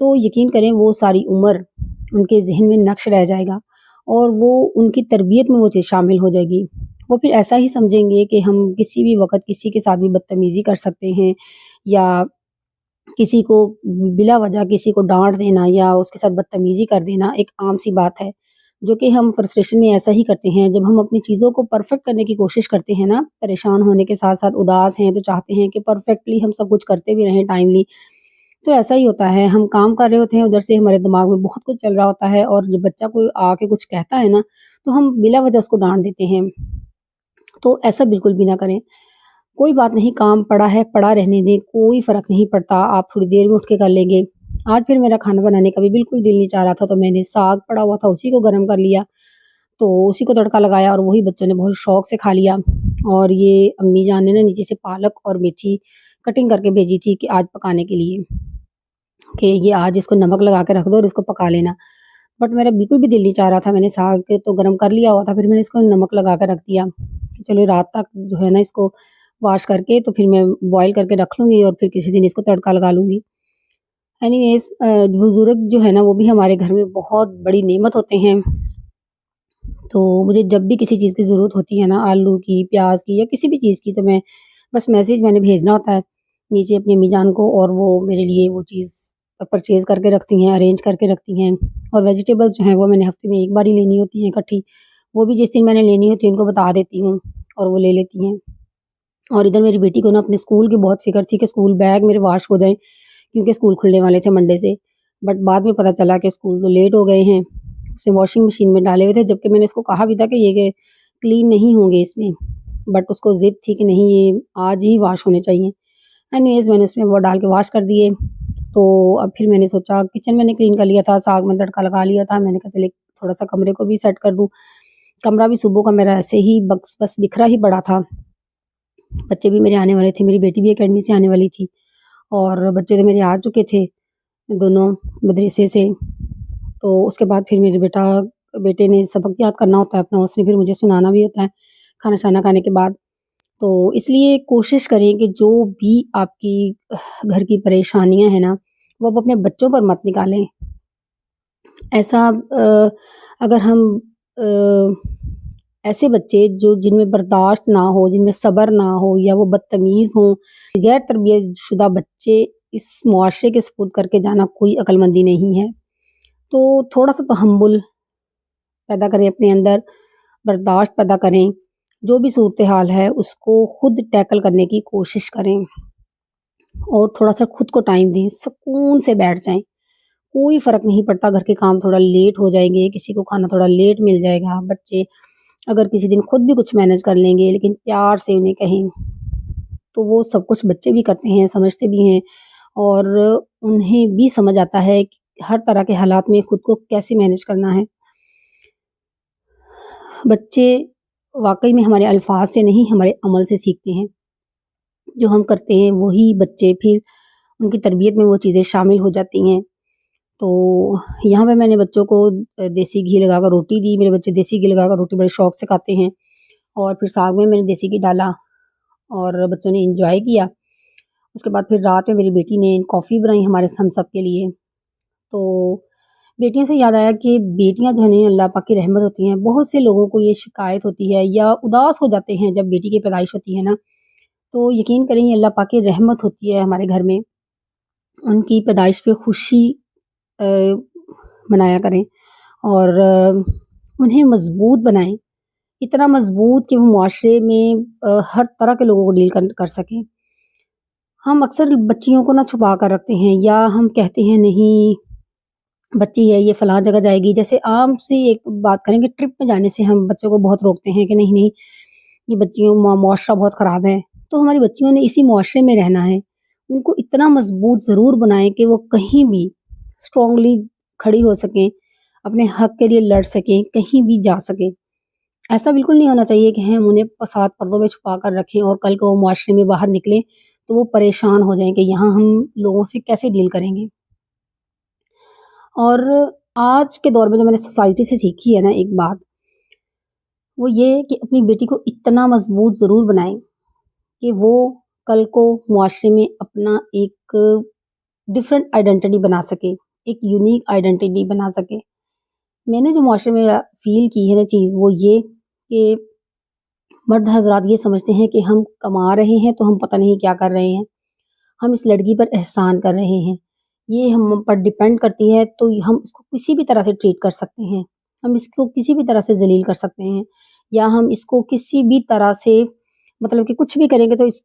تو یقین کریں وہ ساری عمر ان کے ذہن میں نقش رہ جائے گا، اور وہ ان کی تربیت میں وہ چیز شامل ہو جائے گی۔ وہ پھر ایسا ہی سمجھیں گے کہ ہم کسی بھی وقت کسی کے ساتھ بھی بدتمیزی کر سکتے ہیں، یا کسی کو بلا وجہ کسی کو ڈانٹ دینا یا اس کے ساتھ بدتمیزی کر دینا ایک عام سی بات ہے، جو کہ ہم فرسٹریشن میں ایسا ہی کرتے ہیں جب ہم اپنی چیزوں کو پرفیکٹ کرنے کی کوشش کرتے ہیں نا، پریشان ہونے کے ساتھ ساتھ اداس ہیں تو چاہتے ہیں کہ پرفیکٹلی ہم سب کچھ کرتے بھی رہیں ٹائملی، تو ایسا ہی ہوتا ہے، ہم کام کر رہے ہوتے ہیں، ادھر سے ہمارے دماغ میں بہت کچھ چل رہا ہوتا ہے، اور جب بچہ کوئی آ کے کچھ کہتا ہے نا تو ہم بلا وجہ اس کو ڈانٹ دیتے ہیں۔ تو ایسا بالکل بھی نہ کریں، کوئی بات نہیں، کام پڑا ہے پڑا رہنے دیں، کوئی فرق نہیں پڑتا، آپ تھوڑی دیر میں اٹھ کے کر لیں گے۔ آج پھر میرا کھانا بنانے کا بھی بالکل دل نہیں چاہ رہا تھا، تو میں نے ساگ پڑا ہوا تھا اسی کو گرم کر لیا، تو اسی کو تڑکا لگایا اور وہی بچوں نے بہت شوق سے کھا لیا۔ اور یہ امی جان نے نا نیچے سے پالک اور میتھی کٹنگ کر کے بھیجی تھی کہ آج پکانے کے لیے، کہ یہ آج اس کو نمک لگا کے رکھ دو اور اس کو پکا لینا، بٹ میرا بالکل بھی دل نہیں چاہ رہا تھا، میں نے ساگ تو گرم کر لیا ہوا تھا، پھر میں نے اس کو نمک لگا کے رکھ دیا کہ چلو رات تک جو ہے نا اس کو واش کر کے تو پھر میں بوائل کر کے رکھ لوں گی اور پھر کسی دن اس کو تڑکا لگا لوں گی۔ اینی ویز بزرگ جو ہے نا وہ بھی ہمارے گھر میں بہت بڑی نعمت ہوتے ہیں، تو مجھے جب بھی کسی چیز کی ضرورت ہوتی ہے نا، آلو کی، پیاز کی یا کسی بھی چیز کی، تو میں بس میسیج میں نے بھیجنا ہوتا ہے نیچے اپنی امی جان کو، اور وہ میرے لیے وہ چیز پرچیز کر کے رکھتی ہیں، ارینج کر کے رکھتی ہیں۔ اور ویجیٹیبلز جو ہیں وہ میں نے ہفتے میں ایک بار ہی لینی ہوتی ہیں اکٹھی، وہ بھی جس دن میں نے لینی ہوتی ہے ان کو بتا دیتی ہوں اور وہ لے لیتی ہیں۔ اور ادھر میری بیٹی کو نا اپنے اسکول کی بہت فکر تھی کہ اسکول بیگ میرے واش ہو جائیں، کیونکہ اسکول کھلنے والے تھے منڈے سے، بٹ بعد میں پتہ چلا کہ اسکول تو لیٹ ہو گئے ہیں، اسے واشنگ مشین میں ڈالے ہوئے تھے، جبکہ میں نے اس کو کہا بھی تھا کہ یہ کلین نہیں ہوں گے اس میں، بٹ اس کو ضد تھی کہ نہیں یہ آج ہی واش ہونے چاہیے۔ اینیویز میں نے اس میں وہ ڈال کے واش کر دیے، تو اب پھر میں نے سوچا کچن میں نے کلین کر لیا تھا، ساگ میں تڑکا لگا لیا تھا، میں نے کہا چلے تھوڑا سا کمرے کو بھی سیٹ کر دوں۔ کمرہ بھی صبح کا میرا ایسے ہی بس بکھرا ہی پڑا تھا، بچے بھی میرے آنے والے تھے، میری بیٹی بھی اکیڈمی سے آنے والی تھی، اور بچے تو میرے آ چکے تھے دونوں مدرسے سے۔ تو اس کے بعد پھر میرے بیٹے نے سبق یاد کرنا ہوتا ہے اپنا، اس نے پھر مجھے سنانا بھی ہوتا ہے کھانا شانا کھانے کے بعد، تو اس لیے کوشش کریں کہ جو بھی آپ کی گھر کی پریشانیاں ہیں نا وہ آپ اپنے بچوں پر مت نکالیں۔ ایسا اگر ہم ایسے بچے جو جن میں برداشت نہ ہو، جن میں صبر نہ ہو، یا وہ بدتمیز ہوں، غیر تربیت شدہ بچے اس معاشرے کے سپرد کر کے جانا کوئی عقل مندی نہیں ہے۔ تو تھوڑا سا تحمل پیدا کریں اپنے اندر، برداشت پیدا کریں، جو بھی صورتحال ہے اس کو خود ٹیکل کرنے کی کوشش کریں، اور تھوڑا سا خود کو ٹائم دیں، سکون سے بیٹھ جائیں، کوئی فرق نہیں پڑتا، گھر کے کام تھوڑا لیٹ ہو جائیں گے، کسی کو کھانا تھوڑا لیٹ مل جائے گا، بچے اگر کسی دن خود بھی کچھ مینج کر لیں گے لیکن پیار سے انہیں کہیں تو وہ سب کچھ بچے بھی کرتے ہیں، سمجھتے بھی ہیں، اور انہیں بھی سمجھ آتا ہے کہ ہر طرح کے حالات میں خود کو کیسے مینج کرنا ہے۔ بچے واقعی میں ہمارے الفاظ سے نہیں ہمارے عمل سے سیکھتے ہیں، جو ہم کرتے ہیں وہی بچے پھر ان کی تربیت میں وہ چیزیں شامل ہو جاتی ہیں۔ تو یہاں پہ میں نے بچوں کو دیسی گھی لگا کر روٹی دی، میرے بچے دیسی گھی لگا کر روٹی بڑے شوق سے کھاتے ہیں، اور پھر ساگ میں نے دیسی گھی ڈالا اور بچوں نے انجوائے کیا۔ اس کے بعد پھر رات میں میری بیٹی نے کافی بنائی ہمارے ہم سب کے لیے۔ تو بیٹیوں سے یاد آیا کہ بیٹیاں جو ہیں اللہ پاک کی رحمت ہوتی ہیں، بہت سے لوگوں کو یہ شکایت ہوتی ہے یا اداس ہو جاتے ہیں جب بیٹی کی پیدائش ہوتی ہے نا، تو یقین کریں یہ اللہ پاک کی رحمت ہوتی ہے ہمارے گھر میں، ان کی پیدائش پہ خوشی منایا کریں، اور انہیں مضبوط بنائیں، اتنا مضبوط کہ وہ معاشرے میں ہر طرح کے لوگوں کو ڈیل کر سکیں۔ ہم اکثر بچیوں کو نہ چھپا کر رکھتے ہیں، یا ہم کہتے ہیں نہیں بچی ہے یہ فلاں جگہ جائے گی، جیسے عام سی ایک بات کریں کہ ٹرپ میں جانے سے ہم بچوں کو بہت روکتے ہیں کہ نہیں نہیں یہ بچیوں معاشرہ بہت خراب ہے، تو ہماری بچیوں نے اسی معاشرے میں رہنا ہے، ان کو اتنا مضبوط ضرور بنائیں کہ وہ کہیں بھی اسٹرانگلی کھڑی ہو سکیں، اپنے حق کے لیے لڑ سکیں، کہیں بھی جا سکیں۔ ایسا بالکل نہیں ہونا چاہیے کہ ہم انہیں ساتھ پردوں میں چھپا کر رکھیں اور کل کو وہ معاشرے میں باہر نکلیں تو وہ پریشان ہو جائیں کہ یہاں ہم لوگوں سے کیسے ڈیل کریں گے۔ اور آج کے دور میں جو میں نے سوسائٹی سے سیکھی ہے نا ایک بات، وہ یہ کہ اپنی بیٹی کو اتنا مضبوط ضرور بنائیں کہ وہ کل کو معاشرے میں اپنا ایک ڈفرینٹ آئیڈینٹی بنا سکے، ایک یونیک آئیڈینٹی بنا سکے۔ میں نے جو معاشرے میں فیل کی ہے نا چیز وہ یہ کہ مرد حضرات یہ سمجھتے ہیں کہ ہم کما رہے ہیں تو ہم پتہ نہیں کیا کر رہے ہیں، ہم اس لڑکی پر احسان کر رہے ہیں، یہ ہم پر ڈپینڈ کرتی ہے تو ہم اس کو کسی بھی طرح سے ٹریٹ کر سکتے ہیں، ہم اس کو کسی بھی طرح سے ذلیل کر سکتے ہیں، یا ہم اس کو کسی بھی طرح سے مطلب کہ کچھ بھی کریں گے تو اس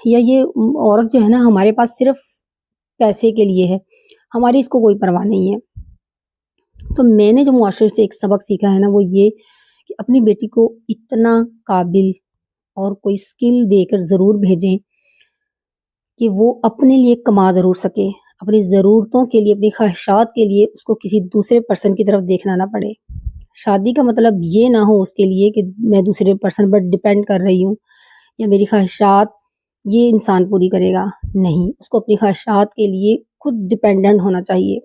یا یہ عورت جو ہے نا ہمارے پاس صرف پیسے کے لیے ہے، ہماری اس کو کوئی پرواہ نہیں ہے۔ تو میں نے جو معاشرے سے ایک سبق سیکھا ہے نا وہ یہ کہ اپنی بیٹی کو اتنا قابل اور کوئی اسکل دے کر ضرور بھیجیں کہ وہ اپنے لیے کما ضرور سکے، اپنی ضرورتوں کے لیے، اپنی خواہشات کے لیے اس کو کسی دوسرے پرسن کی طرف دیکھنا نہ پڑے۔ شادی کا مطلب یہ نہ ہو اس کے لیے کہ میں دوسرے پرسن پر ڈپینڈ کر رہی ہوں یا میری خواہشات یہ انسان پوری کرے گا، نہیں، اس کو اپنی خواہشات کے لیے خود ڈپینڈنٹ ہونا چاہیے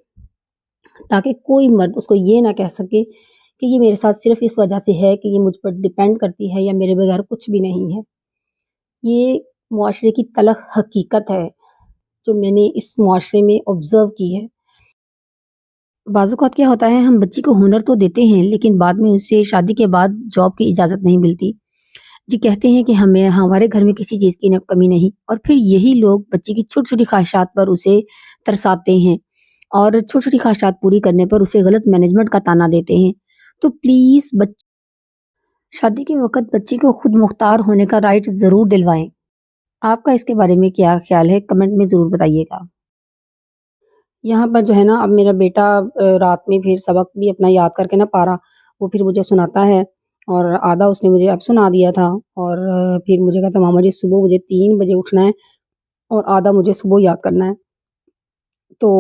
تاکہ کوئی مرد اس کو یہ نہ کہہ سکے کہ یہ میرے ساتھ صرف اس وجہ سے ہے کہ یہ مجھ پر ڈپینڈ کرتی ہے یا میرے بغیر کچھ بھی نہیں ہے۔ یہ معاشرے کی تلخ حقیقت ہے جو میں نے اس معاشرے میں آبزرو کی ہے۔ بعض اوقات کیا ہوتا ہے ہم بچی کو ہنر تو دیتے ہیں لیکن بعد میں اسے شادی کے بعد جاب کی اجازت نہیں ملتی، جی کہتے ہیں کہ ہمیں ہمارے گھر میں کسی چیز کی کمی نہیں، اور پھر یہی لوگ بچی کی چھوٹی چھوٹی خواہشات پر اسے ترساتے ہیں اور چھوٹی چھوٹی خواہشات پوری کرنے پر اسے غلط مینجمنٹ کا تانا دیتے ہیں۔ تو پلیز شادی کے وقت بچی کو خود مختار ہونے کا رائٹ ضرور دلوائیں۔ آپ کا اس کے بارے میں کیا خیال ہے کمنٹ میں ضرور بتائیے گا۔ یہاں پر جو ہے نا اب میرا بیٹا رات میں پھر سبق بھی اپنا یاد کر کے نا پارا وہ پھر مجھے سناتا ہے، اور آدھا اس نے مجھے اب سنا دیا تھا، اور پھر مجھے کہتا ماما جی صبح مجھے 3 بجے اٹھنا ہے اور آدھا مجھے صبح یاد کرنا ہے۔ تو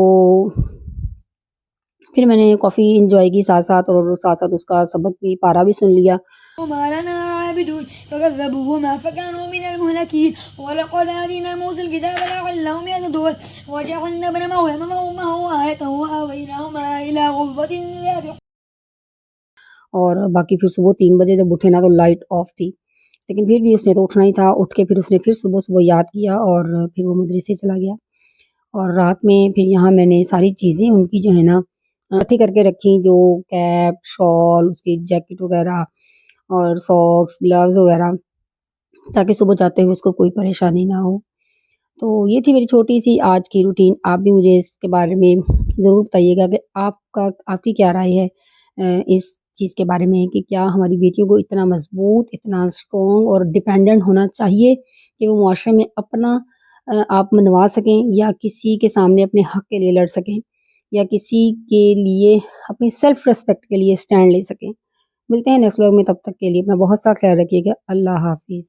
پھر میں نے کافی انجوائے کی ساتھ ساتھ، اور ساتھ ساتھ اس کا سبق بھی پارا بھی سن لیا۔ وما لنا عابدون فكذبوهما فكانوا من المهلكين ولقد آتينا موسى الكتاب لعلهم يهتدون وجعلنا ابن مريم وأمه آية وآويناهما إلى غرفة ذات، اور باقی پھر صبح 3 بجے جب اٹھے نا تو لائٹ آف تھی، لیکن پھر بھی اس نے تو اٹھنا ہی تھا، اٹھ کے پھر اس نے پھر صبح یاد کیا اور پھر وہ مدرسے چلا گیا۔ اور رات میں پھر یہاں میں نے ساری چیزیں ان کی جو ہے نا اکٹھی کر کے رکھی، جو کیپ، شال، اس کی جیکٹ وغیرہ اور ساکس، گلوز وغیرہ، تاکہ صبح جاتے ہوئے اس کو کوئی پریشانی نہ ہو۔ تو یہ تھی میری چھوٹی سی آج کی روٹین۔ آپ بھی مجھے اس کے بارے میں ضرور بتائیے گا کہ آپ کی کیا رائے ہے اس چیز کے بارے میں، کہ کیا ہماری بیٹیوں کو اتنا مضبوط، اتنا اسٹرانگ اور ڈیپینڈنٹ ہونا چاہیے کہ وہ معاشرے میں اپنا آپ منوا سکیں، یا کسی کے سامنے اپنے حق کے لیے لڑ سکیں، یا کسی کے لیے اپنی سیلف ریسپیکٹ کے لیے اسٹینڈ لے سکیں۔ ملتے ہیں نیکسٹ ولاگ میں، تب تک کے لیے اپنا بہت سا خیال رکھیے گا۔ اللہ حافظ۔